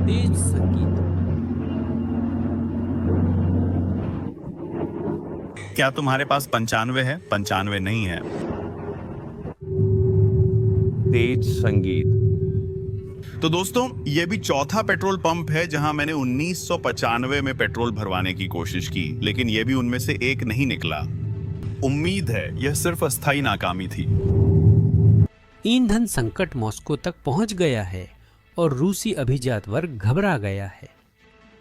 तेज संगीत। क्या तुम्हारे पास 95 है? 95 नहीं है। तेज संगीत। तो दोस्तों, ये भी चौथा पेट्रोल पंप है जहां मैंने 1995 में पेट्रोल भरवाने की कोशिश की, लेकिन ये भी उनमें से एक नहीं निकला। उम्मीद है यह सिर्फ अस्थायी नाकामी थी। ईंधन संकट मॉस्को तक पहुंच गया है और रूसी अभिजात वर्ग घबरा गया है।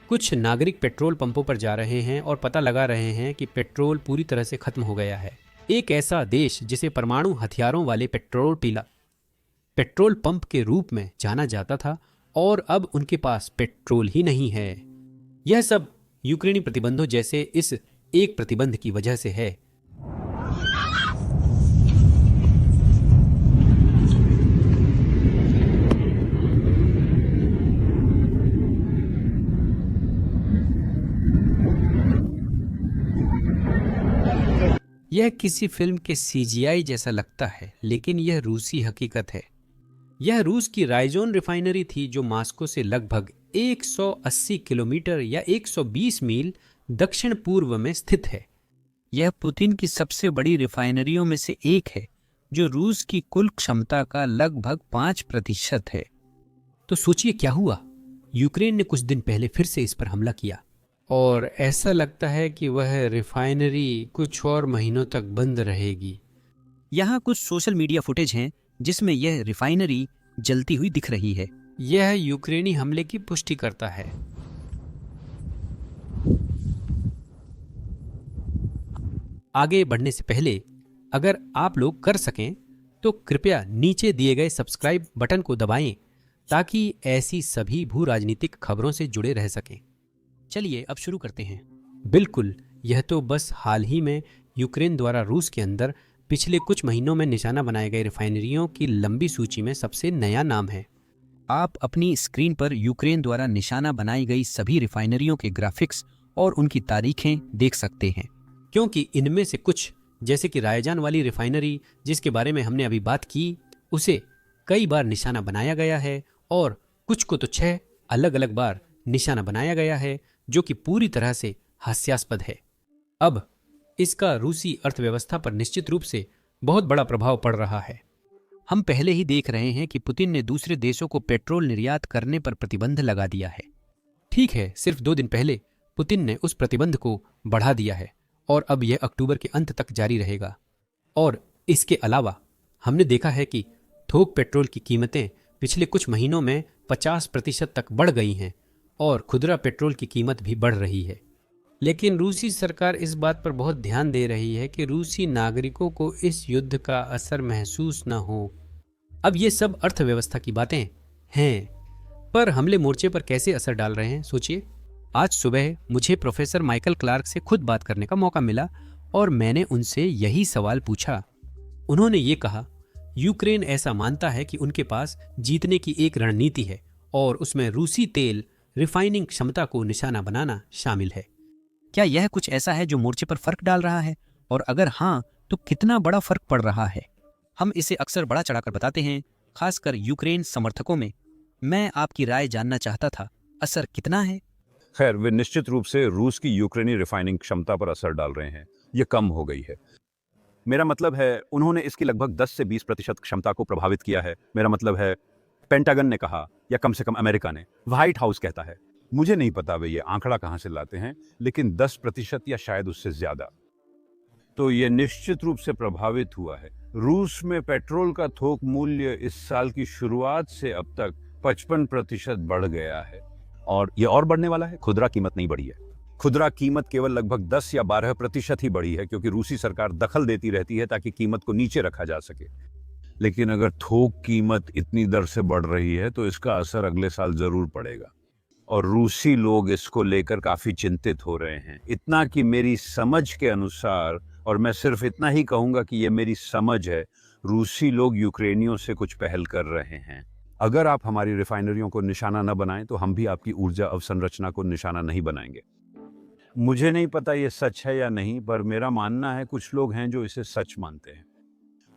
कुछ नागरिक पेट्रोल पंपों पर जा रहे हैं और पता लगा रहे हैं कि पेट्रोल पूरी तरह से खत्म हो गया है। एक ऐसा देश जिसे परमाणु हथियारों वाले पेट्रोल पंप के रूप में जाना जाता था, और अब उनके पास पेट्रोल ही नहीं है। यह सब यूक्रेनी प्रतिबंधों जैसे इस एक प्रतिबंध की वजह से है। यह किसी फिल्म के सीजीआई जैसा लगता है, लेकिन यह रूसी हकीकत है। यह रूस की राइजोन रिफाइनरी थी जो मॉस्को से लगभग 180 किलोमीटर या 120 मील दक्षिण पूर्व में स्थित है। यह पुतिन की सबसे बड़ी रिफाइनरियों में से एक है, जो रूस की कुल क्षमता का लगभग 5% है। तो सोचिए क्या हुआ। यूक्रेन ने कुछ दिन पहले फिर से इस पर हमला किया, और ऐसा लगता है कि वह रिफाइनरी कुछ और महीनों तक बंद रहेगी। यहाँ कुछ सोशल मीडिया फुटेज हैं जिसमें यह रिफाइनरी जलती हुई दिख रही है। यह यूक्रेनी हमले की पुष्टि करता है। आगे बढ़ने से पहले अगर आप लोग कर सकें तो कृपया नीचे दिए गए सब्सक्राइब बटन को दबाएं, ताकि ऐसी सभी भू राजनीतिक खबरों से जुड़े रह सकें। चलिए अब शुरू करते हैं। बिल्कुल, यह तो बस हाल ही में यूक्रेन द्वारा रूस के अंदर पिछले कुछ महीनों में निशाना बनाए गए रिफाइनरियों की लंबी सूची में सबसे नया नाम है। आप अपनी स्क्रीन पर यूक्रेन द्वारा निशाना बनाई गई सभी रिफाइनरियों के ग्राफिक्स और उनकी तारीखें देख सकते हैं, क्योंकि इनमें से कुछ, जैसे कि रायजान वाली रिफाइनरी जिसके बारे में हमने अभी बात की, उसे कई बार निशाना बनाया गया है, और कुछ को तो 6 अलग अलग बार निशाना बनाया गया है, जो कि पूरी तरह से हास्यास्पद है। अब इसका रूसी अर्थव्यवस्था पर निश्चित रूप से बहुत बड़ा प्रभाव पड़ रहा है। हम पहले ही देख रहे हैं कि पुतिन ने दूसरे देशों को पेट्रोल निर्यात करने पर प्रतिबंध लगा दिया है। ठीक है, सिर्फ 2 दिन पहले पुतिन ने उस प्रतिबंध को बढ़ा दिया है, और अब यह अक्टूबर के अंत तक जारी रहेगा। और इसके अलावा हमने देखा है कि थोक पेट्रोल की कीमतें पिछले कुछ महीनों में 50% तक बढ़ गई हैं, और खुदरा पेट्रोल की कीमत भी बढ़ रही है। लेकिन रूसी सरकार इस बात पर बहुत ध्यान दे रही है कि रूसी नागरिकों को इस युद्ध का असर महसूस न हो। अब ये सब अर्थव्यवस्था की बातें हैं, पर हमले मोर्चे पर कैसे असर डाल रहे हैं, सोचिए। आज सुबह मुझे प्रोफेसर माइकल क्लार्क से खुद बात करने का मौका मिला, और मैंने उनसे यही सवाल पूछा। उन्होंने ये कहा, यूक्रेन ऐसा मानता है कि उनके पास जीतने की एक रणनीति है, और उसमें रूसी तेल रिफाइनिंग क्षमता को निशाना बनाना शामिल है। क्या यह कुछ ऐसा है जो मोर्चे पर फर्क डाल रहा है, और अगर हाँ तो कितना बड़ा फर्क पड़ रहा है? हम इसे अक्सर बड़ा चढ़ाकर बताते हैं, खासकर यूक्रेन समर्थकों में। मैं आपकी राय जानना चाहता था, असर कितना है? खैर, वे निश्चित रूप से रूस की यूक्रेनी रिफाइनिंग क्षमता पर असर डाल रहे हैं। ये कम हो गई है। मेरा मतलब है, उन्होंने इसकी लगभग 10 से 20% क्षमता को प्रभावित किया है। मेरा मतलब है, पेंटागन ने कहा, या कम से कम अमेरिका ने, व्हाइट हाउस कहता है। मुझे नहीं पता वे ये आंकड़ा कहां से लाते हैं, लेकिन 10% या शायद उससे ज्यादा। तो ये निश्चित रूप से प्रभावित हुआ है। रूस में पेट्रोल का थोक मूल्य इस साल की शुरुआत से अब तक 55% बढ़ गया है, और ये और बढ़ने वाला है। खुदरा कीमत नहीं बढ़ी है। खुदरा कीमत केवल लगभग 10 या 12% ही बढ़ी है, क्योंकि रूसी सरकार दखल देती रहती है ताकि कीमत को नीचे रखा जा सके। लेकिन अगर थोक कीमत इतनी दर से बढ़ रही है तो इसका असर अगले साल जरूर पड़ेगा, और रूसी लोग इसको लेकर काफी चिंतित हो रहे हैं। इतना कि मेरी समझ के अनुसार, और मैं सिर्फ इतना ही कहूंगा कि यह मेरी समझ है, रूसी लोग यूक्रेनियों से कुछ पहल कर रहे हैं। अगर आप हमारी रिफाइनरियों को निशाना न बनाएं तो हम भी आपकी ऊर्जा अवसंरचना को निशाना नहीं बनाएंगे। मुझे नहीं पता ये सच है या नहीं, पर मेरा मानना है कुछ लोग हैं जो इसे सच मानते हैं।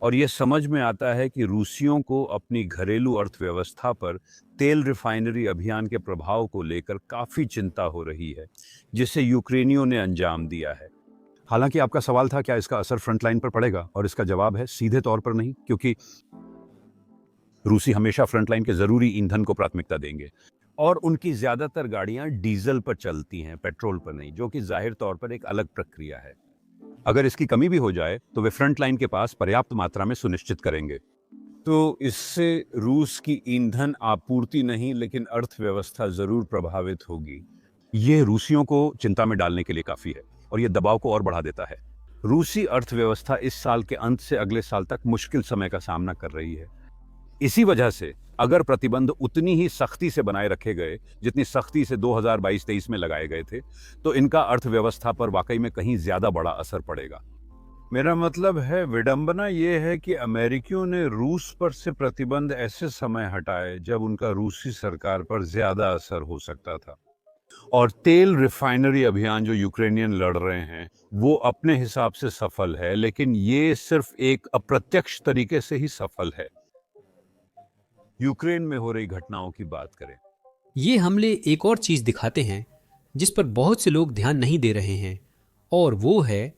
और ये समझ में आता है कि रूसियों को अपनी घरेलू अर्थव्यवस्था पर तेल रिफाइनरी अभियान के प्रभाव को लेकर काफ़ी चिंता हो रही है, जिसे यूक्रेनियों ने अंजाम दिया है। हालांकि आपका सवाल था क्या इसका असर फ्रंटलाइन पर पड़ेगा, और इसका जवाब है सीधे तौर पर नहीं, क्योंकि रूसी हमेशा फ्रंटलाइन के ज़रूरी ईंधन को प्राथमिकता देंगे और उनकी ज़्यादातर गाड़ियां डीजल पर चलती हैं, पेट्रोल पर नहीं, जो कि जाहिर तौर पर एक अलग प्रक्रिया है। अगर इसकी कमी भी हो जाए तो वे फ्रंट लाइन के पास पर्याप्त मात्रा में सुनिश्चित करेंगे। तो इससे रूस की ईंधन आपूर्ति नहीं लेकिन अर्थव्यवस्था जरूर प्रभावित होगी। ये रूसियों को चिंता में डालने के लिए काफी है और ये दबाव को और बढ़ा देता है। रूसी अर्थव्यवस्था इस साल के अंत से अगले साल तक मुश्किल समय का सामना कर रही है। इसी वजह से अगर प्रतिबंध उतनी ही सख्ती से बनाए रखे गए जितनी सख्ती से 2022-23 में लगाए गए थे, तो इनका अर्थव्यवस्था पर वाकई में कहीं ज्यादा बड़ा असर पड़ेगा। मेरा मतलब है, विडंबना यह है कि अमेरिकियों ने रूस पर से प्रतिबंध ऐसे समय हटाए जब उनका रूसी सरकार पर ज्यादा असर हो सकता था। और तेल रिफाइनरी अभियान जो यूक्रेनियन लड़ रहे हैं वो अपने हिसाब से सफल है, लेकिन ये सिर्फ एक अप्रत्यक्ष तरीके से ही सफल है। यूक्रेन में हो रही घटनाओं की बात करें। ये हमले एक और चीज दिखाते हैं जिस पर बहुत से लोग ध्यान नहीं दे रहे हैं, और वो है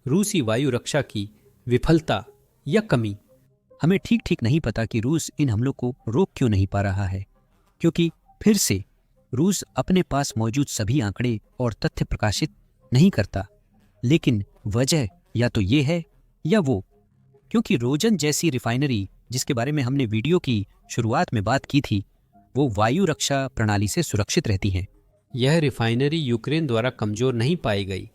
रूसी वायु रक्षा की विफलता या कमी। हमें ठीक ठीक नहीं पता कि रूस इन हमलों को रोक क्यों नहीं पा रहा है, क्योंकि फिर से रूस अपने पास मौजूद सभी आंकड़े और तथ्य प्रकाशित नहीं करता। लेकिन वजह या तो ये है या वो, क्योंकि रोजन जैसी रिफाइनरी जिसके बारे में हमने वीडियो की शुरुआत में बात की थी, वो वायु रक्षा प्रणाली से सुरक्षित रहती हैं। यह रिफाइनरी यूक्रेन द्वारा कमजोर नहीं पाई गई।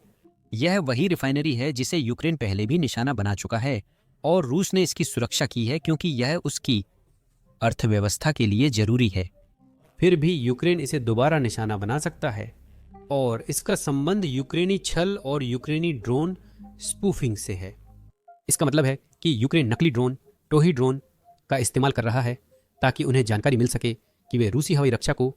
यह वही रिफाइनरी है जिसे यूक्रेन पहले भी निशाना बना चुका है, और रूस ने इसकी सुरक्षा की है क्योंकि यह उसकी अर्थव्यवस्था के लिए जरूरी है। फिर भी यूक्रेन इसे दोबारा निशाना बना सकता है, और इसका संबंध यूक्रेनी छल और यूक्रेनी ड्रोन स्पूफिंग से है। इसका मतलब है कि यूक्रेन नकली ड्रोन, टोही ड्रोन का इस्तेमाल कर रहा है ताकि उन्हें जानकारी मिल सके कि वे रूसी हवाई रक्षा को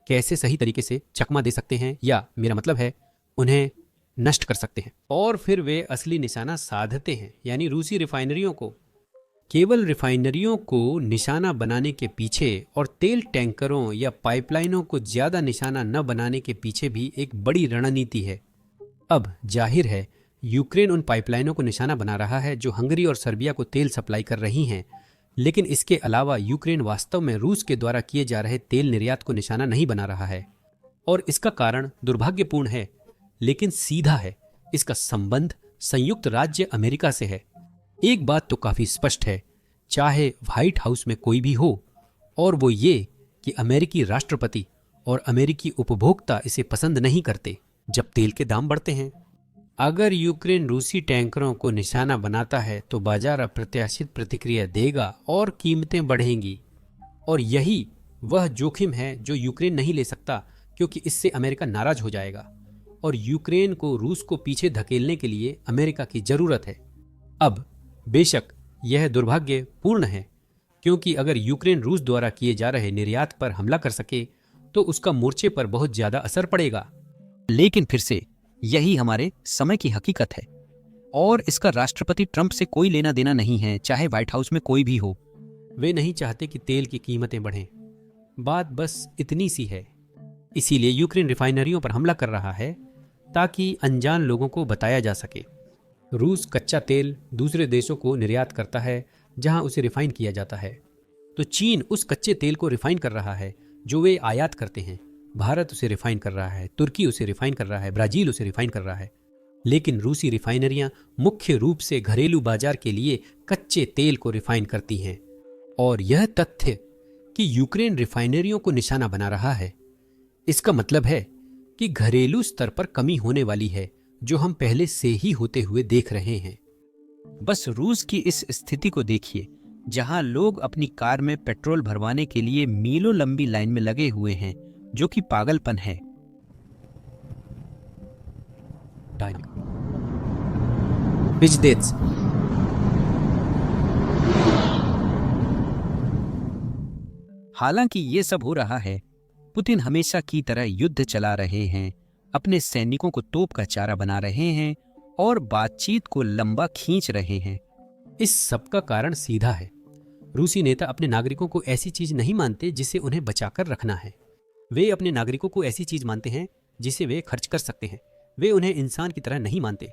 कैसे सही तरीके से चकमा दे सकते हैं, या मेरा मतलब है उन्हें नष्ट कर सकते हैं। और फिर वे असली निशाना साधते हैं, यानी रूसी रिफाइनरियों को। केवल रिफाइनरियों को निशाना बनाने के पीछे और तेल टैंकरों या पाइपलाइनों को ज्यादा निशाना न बनाने के पीछे भी एक बड़ी रणनीति है। अब जाहिर है यूक्रेन उन पाइपलाइनों को निशाना बना रहा है जो हंगरी और सर्बिया को तेल सप्लाई कर रही हैं, लेकिन इसके अलावा यूक्रेन वास्तव में रूस के द्वारा किए जा रहे तेल निर्यात को निशाना नहीं बना रहा है। और इसका कारण दुर्भाग्यपूर्ण है लेकिन सीधा है। इसका संबंध संयुक्त राज्य अमेरिका से है। एक बात तो काफी स्पष्ट है, चाहे व्हाइट हाउस में कोई भी हो, और वो ये कि अमेरिकी राष्ट्रपति और अमेरिकी उपभोक्ता इसे पसंद नहीं करते जब तेल के दाम बढ़ते हैं। अगर यूक्रेन रूसी टैंकरों को निशाना बनाता है तो बाजार अप्रत्याशित प्रतिक्रिया देगा और कीमतें बढ़ेंगी, और यही वह जोखिम है जो यूक्रेन नहीं ले सकता, क्योंकि इससे अमेरिका नाराज हो जाएगा और यूक्रेन को रूस को पीछे धकेलने के लिए अमेरिका की जरूरत है। अब बेशक यह दुर्भाग्यपूर्ण है, क्योंकि अगर यूक्रेन रूस द्वारा किए जा रहे निर्यात पर हमला कर सके तो उसका मोर्चे पर बहुत ज्यादा असर पड़ेगा। लेकिन फिर से यही हमारे समय की हकीकत है, और इसका राष्ट्रपति ट्रंप से कोई लेना देना नहीं है, चाहे व्हाइट हाउस में कोई भी हो। वे नहीं चाहते कि तेल की कीमतें बढ़ें। बात बस इतनी सी है। इसीलिए यूक्रेन रिफाइनरियों पर हमला कर रहा है ताकि अनजान लोगों को बताया जा सके। रूस कच्चा तेल दूसरे देशों को निर्यात करता है जहां उसे रिफाइन किया जाता है, तो चीन उस कच्चे तेल को रिफाइन कर रहा है जो वे आयात करते हैं। भारत उसे रिफाइन कर रहा है, तुर्की उसे रिफाइन कर रहा है, ब्राजील उसे रिफाइन कर रहा है। लेकिन रूसी रिफाइनरियां मुख्य रूप से घरेलू बाजार के लिए कच्चे तेल को रिफाइन करती हैं, और यह तथ्य कि यूक्रेन रिफाइनरियों को निशाना बना रहा है, इसका मतलब है कि घरेलू स्तर पर कमी होने वाली है, जो हम पहले से ही होते हुए देख रहे हैं। बस रूस की इस स्थिति को देखिए, जहां लोग अपनी कार में पेट्रोल भरवाने के लिए मीलों लंबी लाइन में लगे हुए हैं, जो कि पागलपन है। Pizdeets. हालांकि ये सब हो रहा है, पुतिन हमेशा की तरह युद्ध चला रहे हैं, अपने सैनिकों को तोप का चारा बना रहे हैं और बातचीत को लंबा खींच रहे हैं। इस सब का कारण सीधा है। रूसी नेता अपने नागरिकों को ऐसी चीज नहीं मानते जिसे उन्हें बचाकर रखना है। वे अपने नागरिकों को ऐसी चीज मानते हैं जिसे वे खर्च कर सकते हैं। वे उन्हें इंसान की तरह नहीं मानते।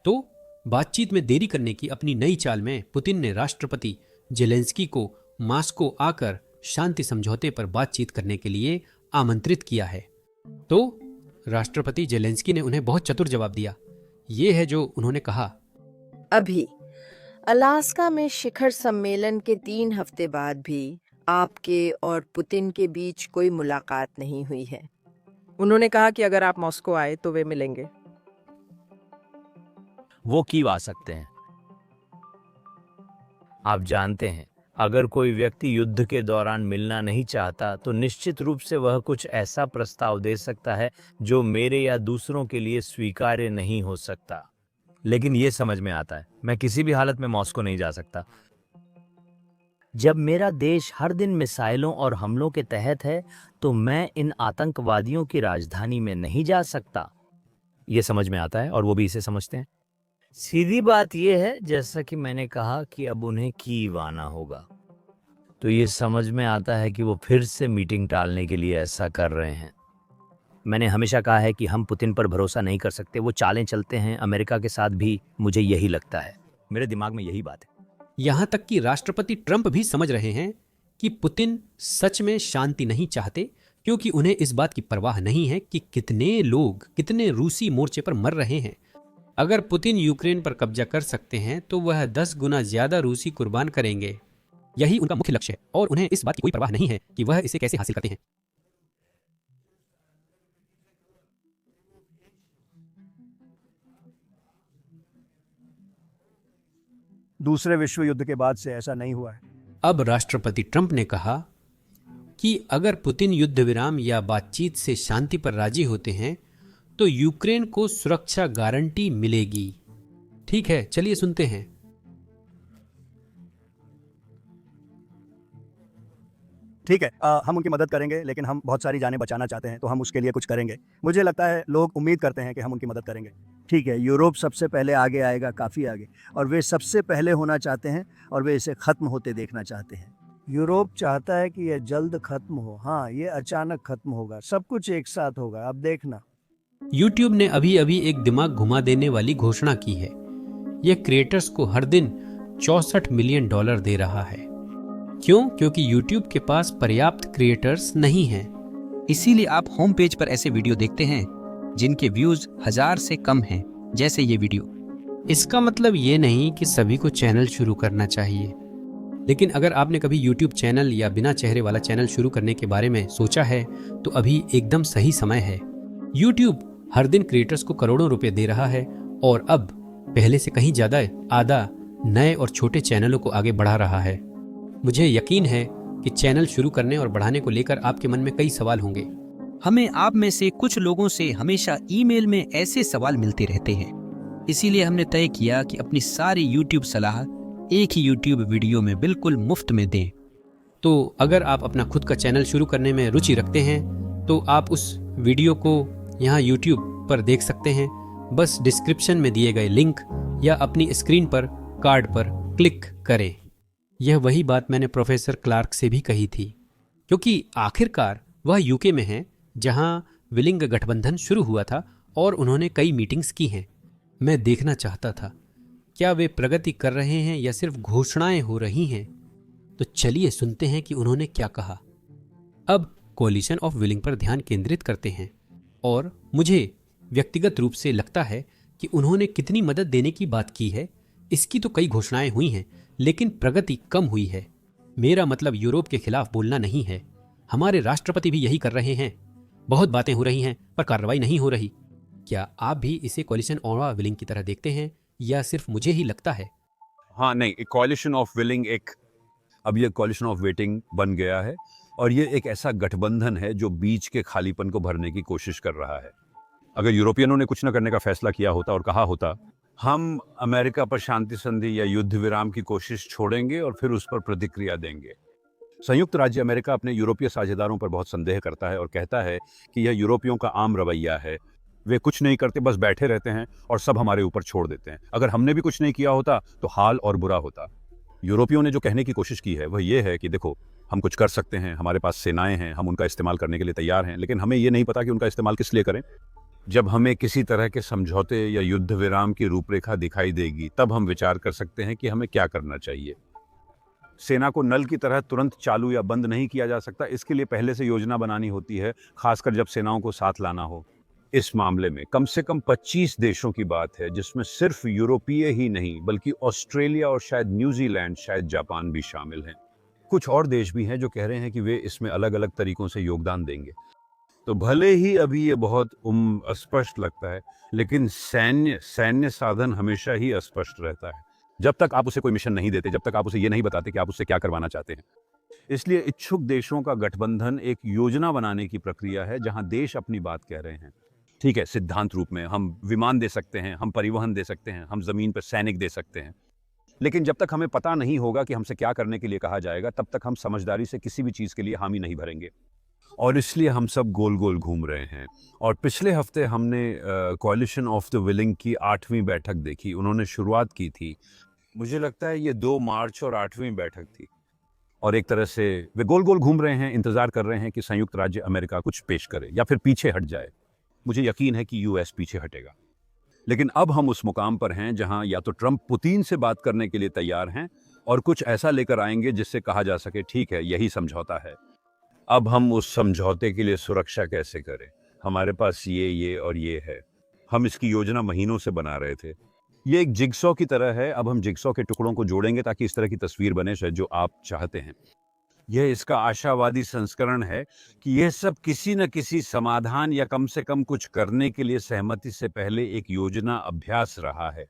तो बातचीत में देरी करने की अपनी नई चाल में पुतिन ने राष्ट्रपति जेलेंस्की को मास्को आकर शांति समझौते पर बातचीत करने के लिए आमंत्रित किया है। तो राष्ट्रपति जेलेंस्की ने उन्हें बहुत चतुर जवाब दिया। ये है जो उन्होंने कहा। अभी अलास्का में शिखर सम्मेलन के 3 हफ्ते बाद भी आपके और पुतिन के बीच कोई मुलाकात नहीं हुई है। उन्होंने कहा कि अगर आप मॉस्को आए तो वे मिलेंगे। वो क्यों आ सकते हैं? आप जानते हैं, अगर कोई व्यक्ति युद्ध के दौरान मिलना नहीं चाहता तो निश्चित रूप से वह कुछ ऐसा प्रस्ताव दे सकता है जो मेरे या दूसरों के लिए स्वीकार्य नहीं हो सकता। लेकिन ये समझ में आता है, मैं किसी भी हालत में मॉस्को नहीं जा सकता। जब मेरा देश हर दिन मिसाइलों और हमलों के तहत है तो मैं इन आतंकवादियों की राजधानी में नहीं जा सकता। ये समझ में आता है और वो भी इसे समझते हैं। सीधी बात यह है, जैसा कि मैंने कहा, कि अब उन्हें कीव आना होगा। तो ये समझ में आता है कि वो फिर से मीटिंग टालने के लिए ऐसा कर रहे हैं। मैंने हमेशा कहा है कि हम पुतिन पर भरोसा नहीं कर सकते। वो चालें चलते हैं अमेरिका के साथ भी, मुझे यही लगता है। मेरे दिमाग में यही बात है। यहां तक कि राष्ट्रपति ट्रंप भी समझ रहे हैं कि पुतिन सच में शांति नहीं चाहते, क्योंकि उन्हें इस बात की परवाह नहीं है कि कितने लोग, कितने रूसी मोर्चे पर मर रहे हैं। अगर पुतिन यूक्रेन पर कब्जा कर सकते हैं तो वह 10 गुना ज्यादा रूसी कुर्बान करेंगे। यही उनका मुख्य लक्ष्य है और उन्हें इस बात की कोई परवाह नहीं है कि वह इसे कैसे हासिल करते हैं। दूसरे विश्व युद्ध के बाद से ऐसा नहीं हुआ है। अब राष्ट्रपति ट्रंप ने कहा कि अगर पुतिन युद्ध विराम या बातचीत से शांति पर राजी होते हैं तो यूक्रेन को सुरक्षा गारंटी मिलेगी। ठीक है, चलिए सुनते हैं। ठीक है, हम उनकी मदद करेंगे, लेकिन हम बहुत सारी जानें बचाना चाहते हैं तो हम उसके लिए कुछ करेंगे। मुझे लगता है लोग उम्मीद करते हैं कि हम उनकी मदद करेंगे। ठीक है, यूरोप सबसे पहले आगे आएगा, काफ़ी आगे, और वे सबसे पहले होना चाहते हैं और वे इसे ख़त्म होते देखना चाहते हैं। यूरोप चाहता है कि यह जल्द ख़त्म हो। हाँ, ये अचानक ख़त्म होगा, सब कुछ एक साथ होगा, अब देखना। YouTube ने अभी अभी एक दिमाग घुमा देने वाली घोषणा की है। यह क्रिएटर्स को हर दिन $64 मिलियन दे रहा है। क्यों? क्योंकि YouTube के पास पर्याप्त क्रिएटर्स नहीं हैं। इसीलिए आप होम पेज पर ऐसे वीडियो देखते हैं जिनके व्यूज 1000 से कम हैं, जैसे ये वीडियो। इसका मतलब ये नहीं कि सभी को चैनल शुरू करना चाहिए, लेकिन अगर आपने कभी YouTube चैनल या बिना चेहरे वाला चैनल शुरू करने के बारे में सोचा है तो अभी एकदम सही समय है। YouTube हर दिन क्रिएटर्स को करोड़ों रुपए दे रहा है और अब पहले से कहीं ज्यादा आधा नए और छोटे चैनलों को आगे बढ़ा रहा है। मुझे यकीन है कि चैनल शुरू करने और बढ़ाने को लेकर आपके मन में कई सवाल होंगे। हमें आप में से कुछ लोगों से हमेशा ईमेल में ऐसे सवाल मिलते रहते हैं। इसीलिए हमने तय किया कि अपनी सारी YouTube सलाह एक ही YouTube वीडियो में बिल्कुल मुफ्त में दें। तो अगर आप अपना खुद का चैनल शुरू करने में रुचि रखते हैं तो आप उस वीडियो को यहाँ YouTube पर देख सकते हैं। बस डिस्क्रिप्शन में दिए गए लिंक या अपनी स्क्रीन पर कार्ड पर क्लिक करें। यह वही बात मैंने प्रोफेसर क्लार्क से भी कही थी, क्योंकि आखिरकार वह यूके में है जहां विलिंग गठबंधन शुरू हुआ था और उन्होंने कई मीटिंग्स की हैं। मैं देखना चाहता था क्या वे प्रगति कर रहे हैं या सिर्फ घोषणाएं हो रही हैं। तो चलिए सुनते हैं कि उन्होंने क्या कहा। अब कोलिशन ऑफ विलिंग पर ध्यान केंद्रित करते हैं और मुझे व्यक्तिगत रूप से लगता है कि उन्होंने कितनी मदद देने की बात की है। इसकी तो कई घोषणाएं हुई हैं, लेकिन प्रगति कम हुई है। मेरा मतलब यूरोप के खिलाफ बोलना नहीं है। हमारे राष्ट्रपति भी यही कर रहे हैं। बहुत बातें हो रही हैं पर कार्रवाई नहीं हो रही। क्या आप भी इसे कोलिशन ऑफ विलिंग की तरह देखते हैं या सिर्फ मुझे ही लगता है? हाँ, नहीं, कॉलिशन ऑफ विलिंग अब ये कॉलिशन ऑफ वेटिंग बन गया है और ये एक ऐसा गठबंधन है जो बीच के खालीपन को भरने की कोशिश कर रहा है। अगर यूरोपियनों ने कुछ न करने का फैसला किया होता और कहा होता हम अमेरिका पर शांति संधि या युद्ध विराम की कोशिश छोड़ेंगे और फिर उस पर प्रतिक्रिया देंगे। संयुक्त राज्य अमेरिका अपने यूरोपीय साझेदारों पर बहुत संदेह करता है और कहता है कि यह यूरोपियों का आम रवैया है वे कुछ नहीं करते, बस बैठे रहते हैं और सब हमारे ऊपर छोड़ देते हैं। अगर हमने भी कुछ नहीं किया होता तो हाल और बुरा होता। यूरोपियों ने जो कहने की कोशिश की है वह ये है कि देखो, हम कुछ कर सकते हैं, हमारे पास सेनाएं हैं, हम उनका इस्तेमाल करने के लिए तैयार हैं, लेकिन हमें ये नहीं पता कि उनका इस्तेमाल किस लिए करें। जब हमें किसी तरह के समझौते या युद्ध विराम की रूपरेखा दिखाई देगी, तब हम विचार कर सकते हैं कि हमें क्या करना चाहिए। सेना को नल की तरह तुरंत चालू या बंद नहीं किया जा सकता, इसके लिए पहले से योजना बनानी होती है, खासकर जब सेनाओं को साथ लाना हो। इस मामले में कम से कम 25 देशों की बात है, जिसमें सिर्फ यूरोपीय ही नहीं बल्कि ऑस्ट्रेलिया और शायद न्यूजीलैंड, शायद जापान भी शामिल हैं। कुछ और देश भी हैं जो कह रहे हैं कि वे इसमें अलग अलग तरीकों से योगदान देंगे। तो भले ही अभी ये बहुत अस्पष्ट लगता है, लेकिन सैन्य साधन हमेशा ही अस्पष्ट रहता है जब तक आप उसे कोई मिशन नहीं देते, जब तक आप उसे ये नहीं बताते कि आप उससे क्या करवाना चाहते हैं। इसलिए इच्छुक देशों का गठबंधन एक योजना बनाने की प्रक्रिया है, जहां देश अपनी बात कह रहे हैं। ठीक है, सिद्धांत रूप में हम विमान दे सकते हैं, हम परिवहन दे सकते हैं, हम जमीन पर सैनिक दे सकते हैं, लेकिन जब तक हमें पता नहीं होगा कि हमसे क्या करने के लिए कहा जाएगा, तब तक हम समझदारी से किसी भी चीज के लिए हामी नहीं भरेंगे। और इसलिए हम सब गोल गोल घूम रहे हैं। और पिछले हफ्ते हमने कोalition ऑफ द विलिंग की 8वीं बैठक देखी। उन्होंने शुरुआत की थी, मुझे लगता है ये 2 मार्च और 8वीं बैठक थी, और एक तरह से वे गोल गोल घूम रहे हैं, इंतजार कर रहे हैं कि संयुक्त राज्य अमेरिका कुछ पेश करे या फिर पीछे हट जाए। मुझे यकीन है कि यूएस पीछे हटेगा। लेकिन अब हम उस मुकाम पर हैं जहां या तो ट्रंप पुतिन से बात करने के लिए तैयार हैं और कुछ ऐसा लेकर आएंगे जिससे कहा जा सके ठीक है, यही समझौता है। अब हम उस समझौते के लिए सुरक्षा कैसे करें? हमारे पास ये और ये है। हम इसकी योजना महीनों से बना रहे थे। ये एक जिगसॉ की तरह है। अब हम जिगसॉ के टुकड़ों को जोड़ेंगे ताकि इस तरह की तस्वीर बने शायद जो आप चाहते हैं। यह इसका आशावादी संस्करण है कि यह सब किसी न किसी समाधान या कम से कम कुछ करने के लिए सहमति से पहले एक योजना अभ्यास रहा है।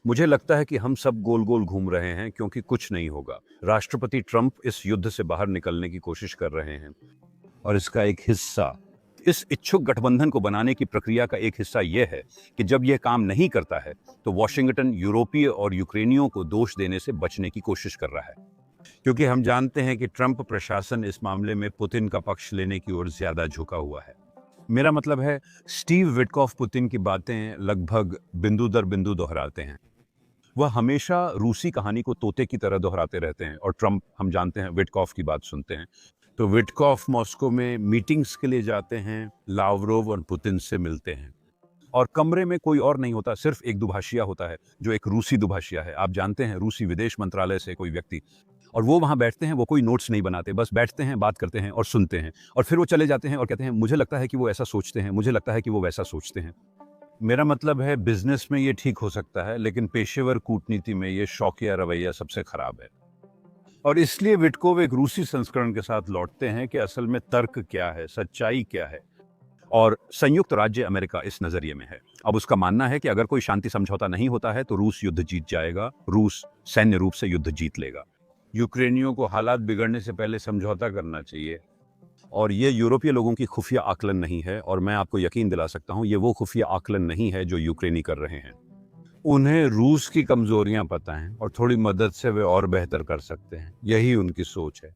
मुझे लगता है कि हम सब गोल गोल घूम रहे हैं क्योंकि कुछ नहीं होगा। राष्ट्रपति ट्रंप इस युद्ध से बाहर निकलने की कोशिश कर रहे हैं और इसका एक हिस्सा, इस इच्छुक गठबंधन को बनाने की प्रक्रिया का एक हिस्सा यह है कि जब यह काम नहीं करता है तो वॉशिंगटन यूरोपीय और यूक्रेनियों को दोष देने से बचने की कोशिश कर रहा है, क्योंकि हम जानते हैं कि ट्रंप प्रशासन इस मामले में पुतिन का पक्ष लेने की ओर ज्यादा झुका हुआ है। मेरा मतलब है, स्टीव विटकॉफ पुतिन की बातें लगभग बिंदु दर बिंदु दोहराते हैं। वह हमेशा रूसी कहानी को तोते की तरह दोहराते रहते हैं और ट्रंप, हम जानते हैं, विटकॉफ की बात सुनते हैं। तो विटकॉफ मॉस्को में मीटिंग्स के लिए जाते हैं, लावरोव और पुतिन से मिलते हैं, और कमरे में कोई और नहीं होता, सिर्फ एक दुभाषिया होता है जो एक रूसी दुभाषिया है। आप जानते हैं, रूसी विदेश मंत्रालय से कोई व्यक्ति, और वो वहाँ बैठते हैं, वो कोई नोट्स नहीं बनाते, बस बैठते हैं, बात करते हैं और सुनते हैं, और फिर वो चले जाते हैं और कहते हैं मुझे लगता है कि वो ऐसा सोचते हैं, मुझे लगता है कि वो वैसा सोचते हैं। मेरा मतलब है, बिजनेस में ये ठीक हो सकता है, लेकिन पेशेवर कूटनीति में ये शौकिया रवैया सबसे खराब है। और इसलिए विटकोव एक रूसी संस्करण के साथ लौटते हैं कि असल में तर्क क्या है, सच्चाई क्या है, और संयुक्त राज्य अमेरिका इस नजरिए में है। अब उसका मानना है कि अगर कोई शांति समझौता नहीं होता है तो रूस युद्ध जीत जाएगा, रूस सैन्य रूप से युद्ध जीत लेगा। यूक्रेनियों को हालात बिगड़ने से पहले समझौता करना चाहिए, और ये यूरोपीय लोगों की खुफिया आकलन नहीं है, और मैं आपको यकीन दिला सकता हूं ये वो खुफिया आकलन नहीं है जो यूक्रेनी कर रहे हैं। उन्हें रूस की कमजोरियां पता हैं और थोड़ी मदद से वे और बेहतर कर सकते हैं, यही उनकी सोच है।